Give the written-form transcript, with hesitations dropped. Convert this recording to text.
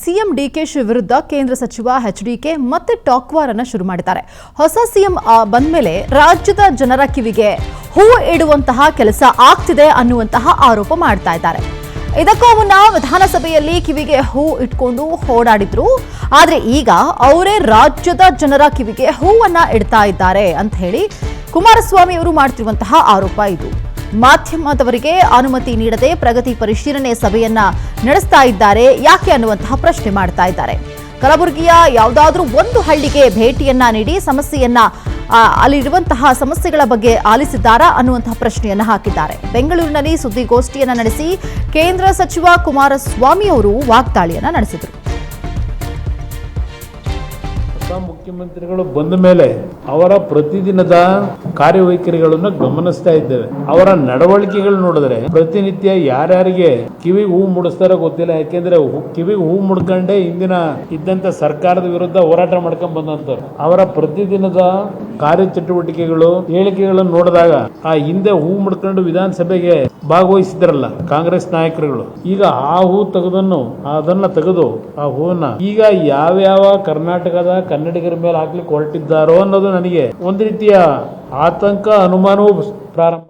CM DKShi ವಿರುದ್ಧ ಕೇಂದ್ರ ಸಚಿವ ಎಚ್ಡಿಕೆ ಮತ್ತೆ ಟಾಕ್ ವಾರ್ ಅನ್ನು ಶುರು ಮಾಡಿದ್ದಾರೆ. ಹೊಸ ಸಿಎಂ ಬಂದ ಮೇಲೆ ರಾಜ್ಯದ ಜನರ ಕಿವಿಗೆ ಹೂ ಇಡುವಂತಹ ಕೆಲಸ ಆಗ್ತಿದೆ ಅನ್ನುವಂತಹ ಆರೋಪ ಮಾಡ್ತಾ ಇದ್ದಾರೆ. ಇದಕ್ಕೂ ಮುನ್ನ ವಿಧಾನಸಭೆಯಲ್ಲಿ ಕಿವಿಗೆ ಹೂ ಇಟ್ಕೊಂಡು ಓಡಾಡಿದ್ರು. ಆದ್ರೆ ಈಗ ಅವರೇ ರಾಜ್ಯದ ಜನರ ಕಿವಿಗೆ ಹೂವನ್ನ ಇಡ್ತಾ ಇದ್ದಾರೆ ಅಂತ ಹೇಳಿ ಕುಮಾರಸ್ವಾಮಿ ಅವರು ಮಾಡ್ತಿರುವಂತಹ ಆರೋಪ ಇದು. ಮಾಧ್ಯಮದವರಿಗೆ ಅನುಮತಿ ನೀಡದೆ ಪ್ರಗತಿ ಪರಿಶೀಲನೆ ಸಭೆಯನ್ನ ನಡೆಸ್ತಾ ಇದ್ದಾರೆ ಯಾಕೆ ಅನ್ನುವಂತಹ ಪ್ರಶ್ನೆ ಮಾಡ್ತಾ ಇದ್ದಾರೆ. ಕಲಬುರಗಿಯ ಯಾವುದಾದ್ರೂ ಒಂದು ಹಳ್ಳಿಗೆ ಭೇಟಿಯನ್ನ ನೀಡಿ ಸಮಸ್ಯೆಯನ್ನ ಅಲ್ಲಿರುವಂತಹ ಸಮಸ್ಯೆಗಳ ಬಗ್ಗೆ ಆಲಿಸಿದ್ದಾರಾ ಅನ್ನುವಂತಹ ಪ್ರಶ್ನೆಯನ್ನ ಹಾಕಿದ್ದಾರೆ. ಬೆಂಗಳೂರಿನಲ್ಲಿ ಸುದ್ದಿಗೋಷ್ಠಿಯನ್ನ ನಡೆಸಿ ಕೇಂದ್ರ ಸಚಿವ ಕುಮಾರಸ್ವಾಮಿ ಅವರು ವಾಗ್ದಾಳಿಯನ್ನ ನಡೆಸಿದರು. ಮುಖ್ಯಮಂತ್ರಿಗಳು ಬಂದ ಮೇಲೆ ಅವರ ಪ್ರತಿದಿನದ ಕಾರ್ಯವೈಖರಿಗಳನ್ನು ಗಮನಿಸ್ತಾ ಇದ್ದೇವೆ. ಅವರ ನಡವಳಿಕೆಗಳು ನೋಡಿದ್ರೆ ಪ್ರತಿನಿತ್ಯ ಯಾರ್ಯಾರಿಗೆ ಕಿವಿಗೆ ಹೂ ಮುಡಿಸ್ತಾರೋ ಗೊತ್ತಿಲ್ಲ. ಯಾಕೆಂದ್ರೆ ಕಿವಿಗೆ ಹೂ ಮುಡ್ಕೊಂಡೇ ಇದ್ದಂತ ಸರ್ಕಾರದ ವಿರುದ್ಧ ಹೋರಾಟ ಮಾಡ್ಕೊಂಡ್ ಬಂದಂತವ್ರು. ಅವರ ಪ್ರತಿದಿನದ ಕಾರ್ಯಚಟುವಟಿಕೆಗಳು ಹೇಳಿಕೆಗಳನ್ನು ನೋಡಿದಾಗ ಆ ಹಿಂದೆ ಹೂ ಮುಡ್ಕೊಂಡು ವಿಧಾನಸಭೆಗೆ ಭಾಗವಹಿಸಿದ್ರಲ್ಲ ಕಾಂಗ್ರೆಸ್ ನಾಯಕರುಗಳು, ಈಗ ಆ ಹೂ ಅದನ್ನ ತೆಗೆದು ಆ ಹೂವನ್ನ ಈಗ ಯಾವ್ಯಾವ ಕರ್ನಾಟಕದ ಕನ್ನಡಿಗರ ಮೇಲೆ ಹಾಕ್ಲಿಕ್ಕೆ ಹೊರಟಿದ್ದಾರೋ ಅನ್ನೋದು ನನಗೆ ಒಂದು ರೀತಿಯ ಆತಂಕ, ಅನುಮಾನವೂ ಪ್ರಾರಂಭ.